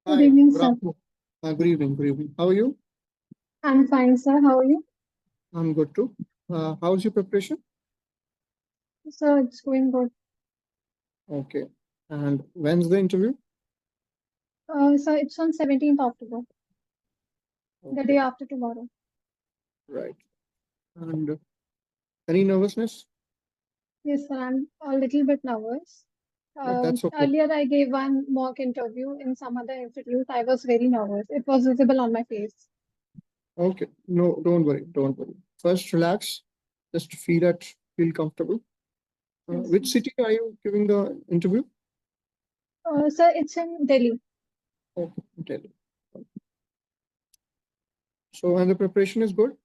Good Hi, evening, good sir. afternoon. Good evening, good evening. How are you? I'm fine, sir. How are you? I'm good too. How's your preparation? Sir, it's going good. Okay. And when's the interview? Sir, it's on 17th October, the day Okay, after tomorrow. right. And any nervousness? Yes, sir, I'm a little bit nervous. But that's okay. Earlier, I gave one mock interview in some other institute. I was very nervous. It was visible on my face. Okay. No, don't worry, don't worry. First, relax. Just feel comfortable. Yes, sir. Which city are you giving the interview? Sir, it's in Delhi. Okay, Delhi. So, and the preparation is good?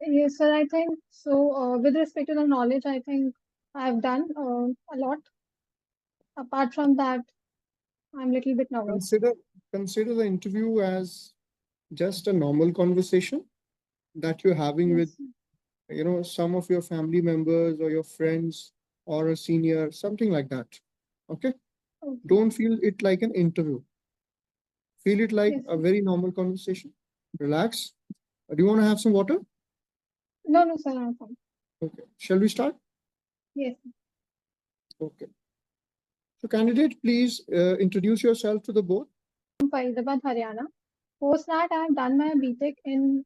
Yes, sir, I think so. With respect to the knowledge, I think I've done a lot. Apart from that, I'm a little bit nervous. Consider consider the interview as just a normal conversation that you're having with Yes, sir. some of your family members or your friends or a senior, something like that. Okay. Okay. Don't feel it like an interview. Feel it like Yes, a sir. very normal conversation. Relax. Do you want to have some water? No, no, sir, I'm fine. Okay. Shall we start? Yes. Okay. So candidate, please introduce yourself to the board. Faridabad, Haryana. Post that, I have done my BTech in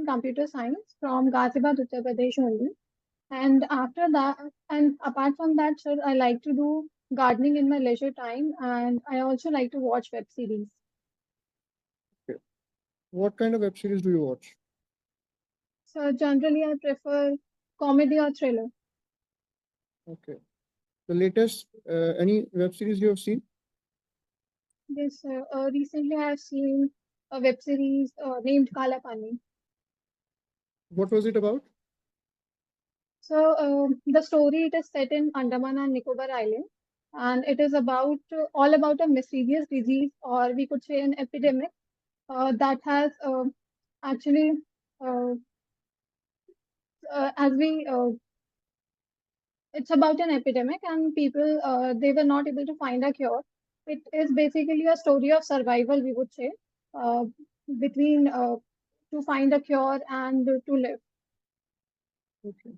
computer science from Ghaziabad, Uttar Pradesh only. And after that, and apart from that, sir, I like to do gardening in my leisure time, and I also like to watch web series. Okay. What kind of web series do you watch? So generally, I prefer comedy or thriller. Okay. The latest, any web series you have seen? Yes, sir. Recently, I have seen a web series named Kala Pani. What was it about? So the story, it is set in Andaman and Nicobar Islands, and it is about all about a mysterious disease, or we could say an epidemic that has actually, uh, as we, it's about an epidemic, and people they were not able to find a cure. It is basically a story of survival, we would say, uh, between to find a cure and to live. Okay.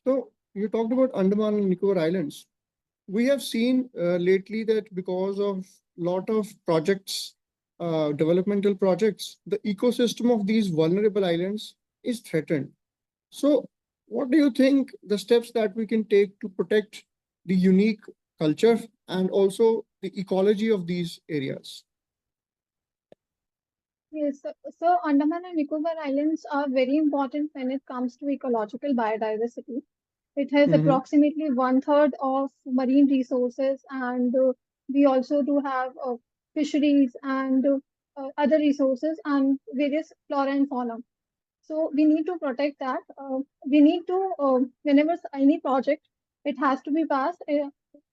So you talked about Andaman and Nicobar Islands. We have seen lately that because of lot of projects, developmental projects, the ecosystem of these vulnerable islands is threatened. So, what do you think the steps that we can take to protect the unique culture and also the ecology of these areas? Yes, so Andaman and Nicobar Islands are very important when it comes to ecological biodiversity. It has Mm-hmm. approximately one third of marine resources, and we also do have fisheries and other resources and various flora and fauna. So we need to protect that. We need to, whenever any project, it has to be passed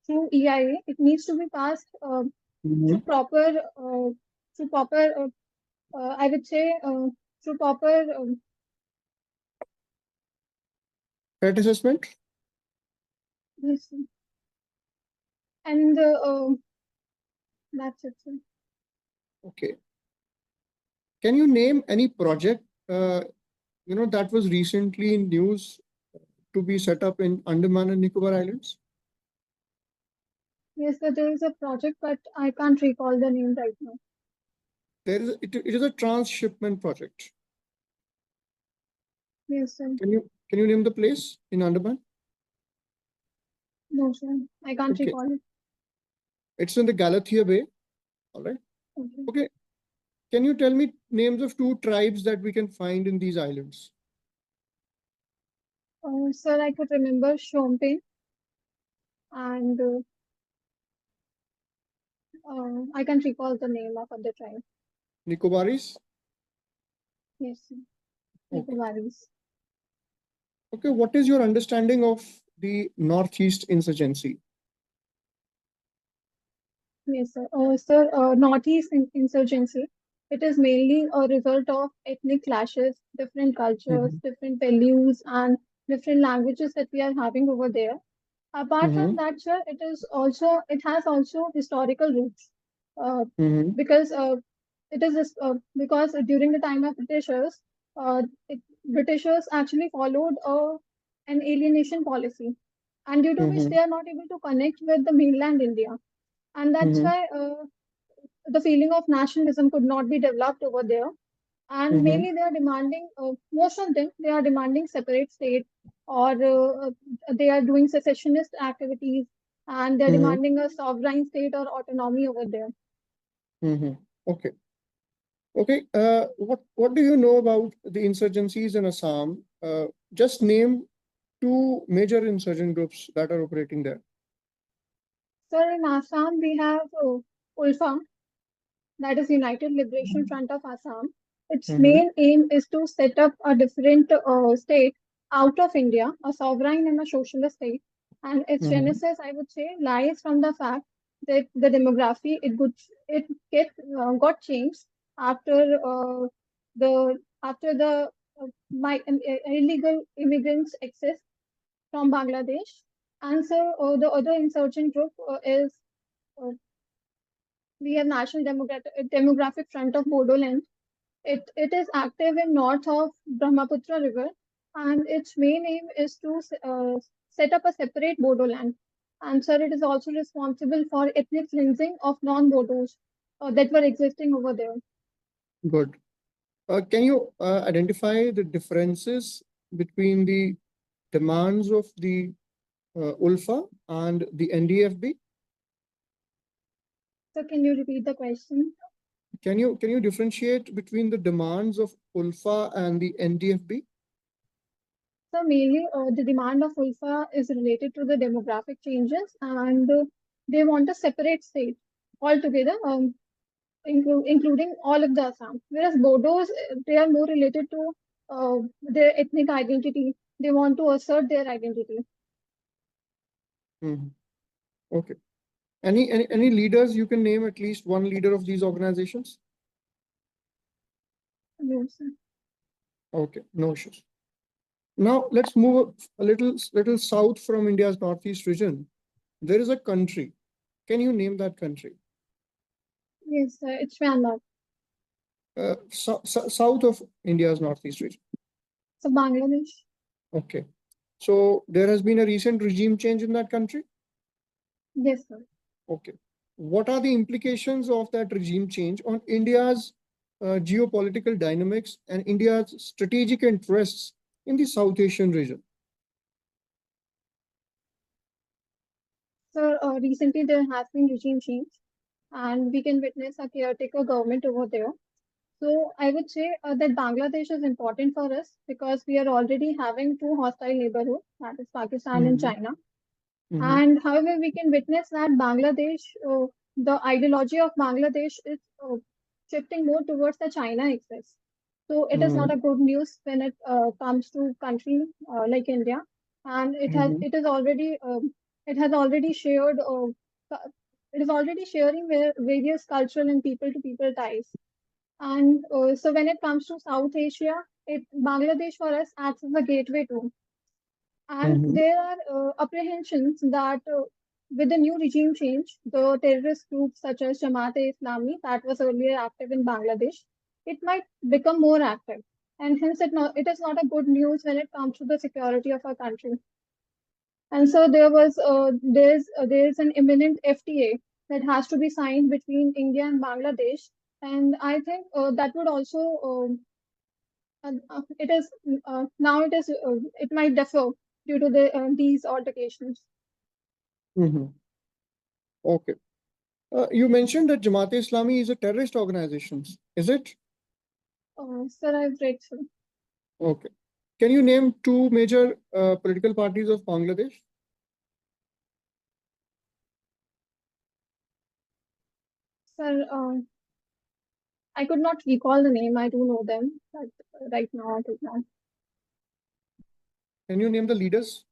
through EIA. It needs to be passed through Mm-hmm. proper, through proper I would say through proper, Threat assessment? yes, and that's it. Sir. Okay. Can you name any project that was recently in news to be set up in Andaman and Nicobar Islands? Yes, sir, there is a project, but I can't recall the name right now. It is a transshipment project. Yes, sir. Can you name the place in Andaman? No, sir, I can't Okay. recall it. It's in the Galathea Bay. All right. Okay. Okay. Can you tell me names of two tribes that we can find in these islands? Sir, I could remember Shompe and I can't recall the name of other tribe. Nicobaris? Yes, sir. Okay. Nicobaris. Okay. What is your understanding of the Northeast insurgency? Yes, sir. Sir, Northeast insurgency. It is mainly a result of ethnic clashes, different cultures, Mm-hmm. different values, and different languages that we are having over there. Apart from Mm-hmm. that, sir, it has also historical roots. because it is this, because during the time of Britishers, Britishers actually followed an alienation policy, and due to which they are not able to connect with the mainland India, and that's why the feeling of nationalism could not be developed over there. And mainly they are demanding, most of them, they are demanding separate state, or they are doing secessionist activities, and they're demanding a sovereign state or autonomy over there. Okay. Okay. What do you know about the insurgencies in Assam? Just name two major insurgent groups that are operating there. So in Assam, we have ULFA, that is United Liberation Front of Assam. Its main aim is to set up a different state out of India, a sovereign and a socialist state. And its genesis, I would say, lies from the fact that the demography got changed after the illegal immigrants exist from Bangladesh. And so the other insurgent group is uh, we have National Demographic Front of Bodoland. It is active in north of Brahmaputra River, and its main aim is to set up a separate Bodoland. And sir, it is also responsible for ethnic cleansing of non-Bodos that were existing over there. Good. Can you identify the differences between the demands of the ULFA and the NDFB? So can you repeat the question? Can you differentiate between the demands of ULFA and the NDFB? So mainly the demand of ULFA is related to the demographic changes, and they want a separate state altogether, including all of the Assam. Whereas Bodos, they are more related to their ethnic identity. They want to assert their identity. Okay. Any leaders you can name, at least one leader of these organizations? No, sir. Okay, no issues. Now let's move a little south from India's northeast region. There is a country. Can you name that country? Yes, it's Wayanad. South of India's northeast region. So Bangladesh. Okay. So there has been a recent regime change in that country? Yes, sir. Okay. What are the implications of that regime change on India's geopolitical dynamics and India's strategic interests in the South Asian region? So recently there has been regime change, and we can witness a caretaker government over there. So I would say that Bangladesh is important for us because we are already having two hostile neighborhoods, that is Pakistan and China. And however, we can witness that Bangladesh, the ideology of Bangladesh is shifting more towards the China axis. So it is not a good news when it comes to country like India, and it has already shared it is already sharing various cultural and people-to-people ties. And so when it comes to South Asia, Bangladesh for us acts as a gateway too. And there are apprehensions that with the new regime change, the terrorist groups such as Jamaat-e-Islami that was earlier active in Bangladesh, it might become more active. And hence it is not a good news when it comes to the security of our country. And so there's an imminent FTA that has to be signed between India and Bangladesh. And I think that would also it is now it might differ due to these altercations. Okay. You mentioned that Jamaat-e-Islami is a terrorist organization. Is it? Sir, I've read so. Okay. Can you name two major political parties of Bangladesh? Sir, I could not recall the name. I do know them, but right now I could not. Can you name the leaders?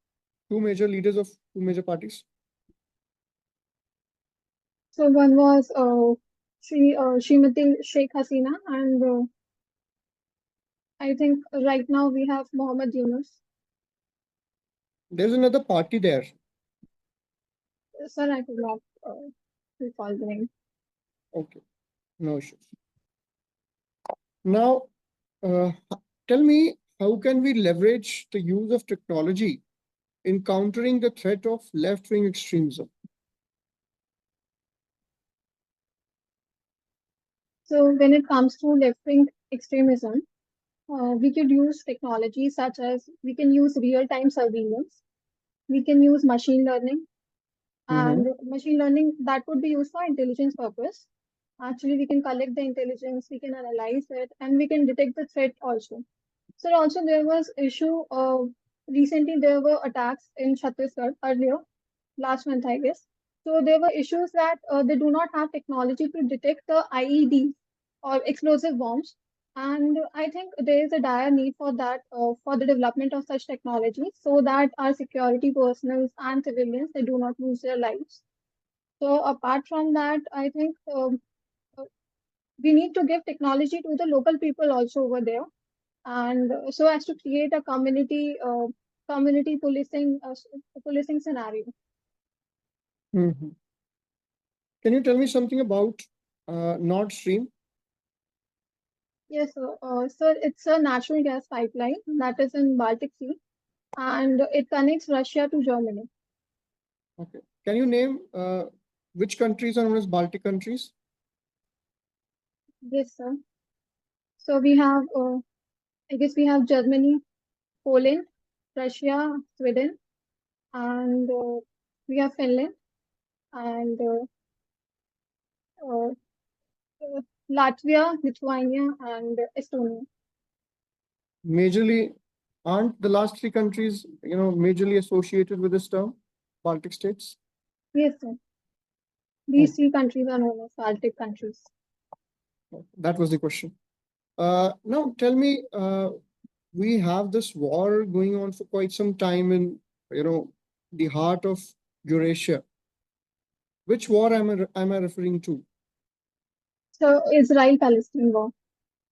Two major leaders of two major parties? So one was Srimati Sheikh Hasina, and I think right now we have Mohammed Yunus. There's another party there. Sir, I could not recall the name. Okay, no issues. Now, tell me, how can we leverage the use of technology in countering the threat of left-wing extremism? So when it comes to left-wing extremism, we could use technology such as we can use real-time surveillance, we can use machine learning, Mm-hmm. and machine learning that would be used for intelligence purpose. Actually, we can collect the intelligence, we can analyze it, and we can detect the threat also. So also there was issue recently there were attacks in Chhattisgarh earlier last month, I guess. So there were issues that they do not have technology to detect the IED or explosive bombs. And I think there is a dire need for that, for the development of such technology so that our security personnel and civilians, they do not lose their lives. So apart from that, I think uh, we need to give technology to the local people also over there, and so as to create a community policing scenario. Mm-hmm. Can you tell me something about Nord Stream? Yes, so it's a natural gas pipeline that is in Baltic Sea, and it connects Russia to Germany. Okay. Can you name which countries are known as Baltic countries? Yes, sir. So we have, I guess we have Germany, Poland, Russia, Sweden, and we have Finland and uh, uh, Latvia, Lithuania, and Estonia. Majorly, aren't the last three countries, majorly associated with this term, Baltic states? Yes, sir. These Okay, three countries are known as Baltic countries. that was the question. Now tell me, we have this war going on for quite some time in, you know, the heart of Eurasia. Which war am I referring to? So Israel-Palestine war.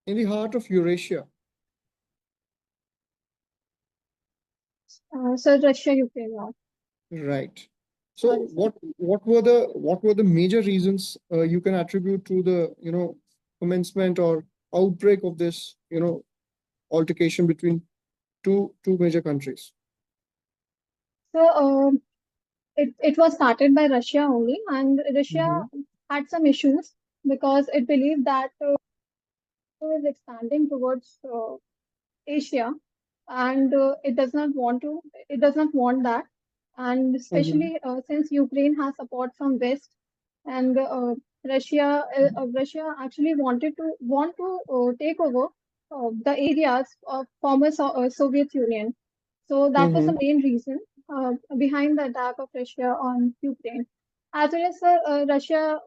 In the heart of Eurasia, So Russia-Ukraine war. right? So Sorry, sir. what were the major reasons you can attribute to the commencement or outbreak of this altercation between two major countries? So it was started by Russia only, and Russia Mm-hmm. had some issues because it believed that it was expanding towards Asia, and it does not want that, and Mm-hmm. especially since Ukraine has support from West, and Russia actually want to take over the areas of former Soviet Union. So that was the Mm-hmm. main reason behind the attack of Russia on Ukraine. As well as Russia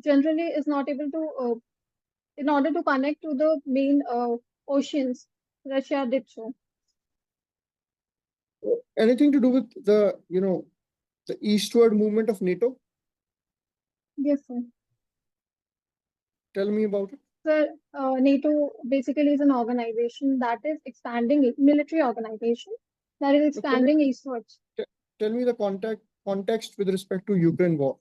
generally is not able to, in order to connect to the main oceans, Russia did so. Anything to do with the eastward movement of NATO? Yes, sir. Tell me about it. So NATO basically is an organization that is expanding, military organization that is But can you expanding eastwards. t- tell me the context with respect to Ukraine war?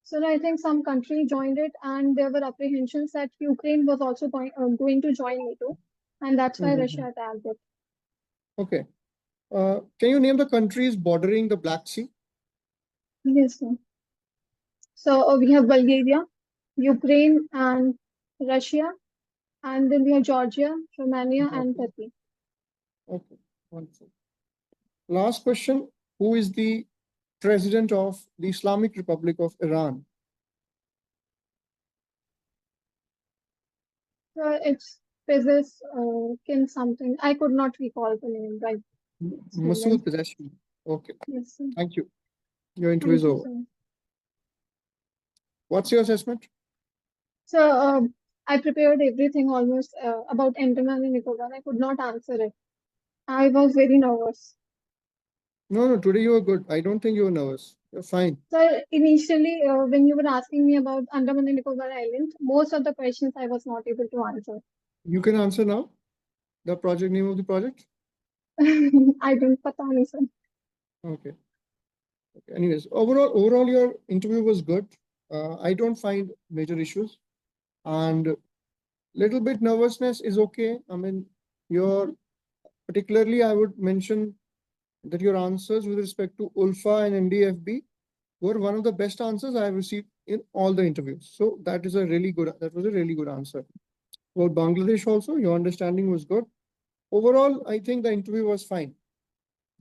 So I think some country joined it, and there were apprehensions that Ukraine was also going to join NATO, and that's why Mm-hmm. Russia attacked it. Okay. Can you name the countries bordering the Black Sea? Yes, sir. So we have Bulgaria, Ukraine, and Russia, and then we have Georgia, Romania, and Okay. Turkey. Okay. Wonderful. Last question. Who is the president of the Islamic Republic of Iran? So it's Physis Kim something. I could not recall the name right this Masoud moment. Pezeshkian. Okay. Yes, sir. Thank you. Your interview is Thank you, over. sir. What's your assessment? So I prepared everything almost about Andaman and Nicobar. I could not answer it. I was very nervous. No, no, today you were good. I don't think you were nervous. You're fine. So initially, when you were asking me about Andaman and Nicobar Islands, most of the questions I was not able to answer. You can answer now. The project name of the project? I don't pata nahi, sir. Okay. Okay. Anyways, overall, your interview was good. I don't find major issues, and little bit nervousness is okay. I mean, your particularly I would mention that your answers with respect to ULFA and NDFB were one of the best answers I have received in all the interviews. So that was a really good answer. About Bangladesh also, your understanding was good. Overall, I think the interview was fine.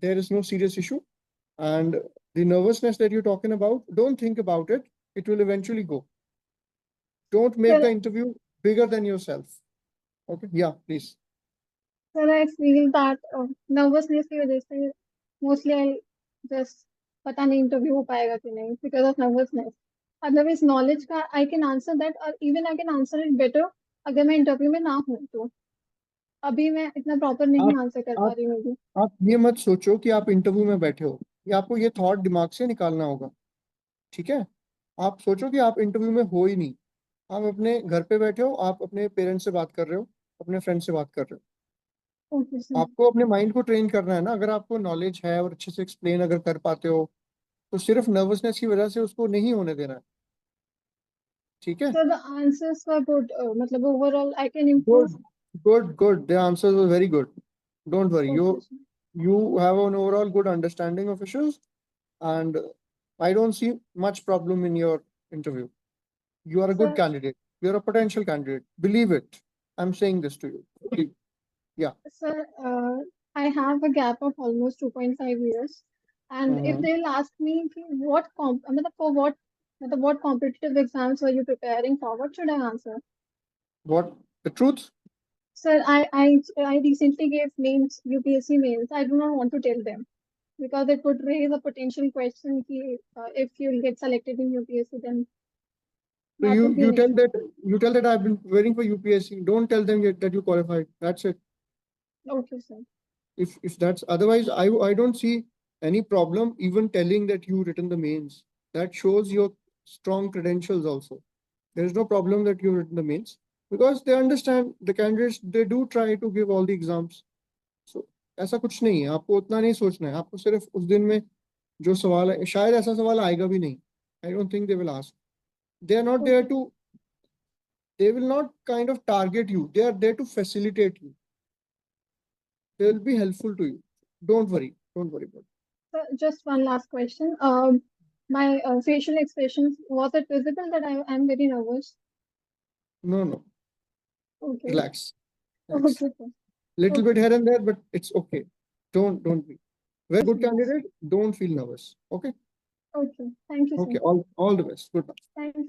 There is no serious issue. And the nervousness that you're talking about, don't think about it. It will eventually go. Don't make the Sir, interview bigger than yourself. Okay, yeah, please. sir, I feel that nervousness की वजह से mostly I just पता नहीं interview हो पाएगा कि नहीं because of nervousness. Otherwise knowledge का I can answer that or even I can answer it better अगर मैं interview में ना हूँ तो अभी मैं इतना proper नहीं आप answer कर पा आप रही हूँ अभी. आप ये मत सोचो कि आप इंटरव्यू में बैठे हो, ये आपको ये थॉट दिमाग से निकालना होगा। ठीक है, आप सोचो कि आप इंटरव्यू में हो ही नहीं, आप अपने घर पे बैठे हो, आप अपने पेरेंट्स से बात कर रहे हो, अपने फ्रेंड से बात कर रहे हो। Okay, sir. आपको अपने माइंड को ट्रेन करना है ना। अगर आपको नॉलेज है और अच्छे से एक्सप्लेन अगर कर पाते हो, तो सिर्फ नर्वसनेस की वजह से उसको नहीं होने देना है। ठीक है, So the answers were good. मतलब overall I can improve. Good good the answers were very good. Don't worry, Okay, sir. you have an overall good understanding of issues, and I don't see much problem in your interview. You are a good Sir, candidate, you're a potential candidate, believe it. I'm saying this to you. Yeah. Sir, I have a gap of almost 2.5 years. And if Mhm. they'll ask me कि I mean, for what competitive exams were you preparing for, what should I answer? What, the truth? Sir, I recently gave mains, UPSC mains. I do not want to tell them because it would raise a potential question कि, if you'll get selected in UPSC, then So that you would be you an tell issue. that you tell that I've been waiting for UPSC. Don't tell them yet that you qualified. That's it. Okay, sir. If that's otherwise, I don't see any problem even telling that you written the mains. That shows your strong credentials also. There is no problem that you written the mains, because they understand the candidates, they do try to give all the exams. So ऐसा कुछ नहीं है, आपको उतना नहीं सोचना है। आपको सिर्फ उस दिन में जो सवाल है, शायद ऐसा सवाल आएगा भी नहीं। I don't think they will ask. They are not there Okay. to, they will not kind of target you. They are there to facilitate you. They will be helpful to you. Don't worry. Don't worry about it. Sir, just one last question. My facial expressions, was it visible that I am very nervous? No, no. Okay. Relax. Okay, Relax. sir. Little Okay. bit here and there, but it's okay. Don't be. Very Yes, good yes. candidate. Don't feel nervous. Okay. Okay. Thank you, sir. Okay. All the best. Good luck. Thank you.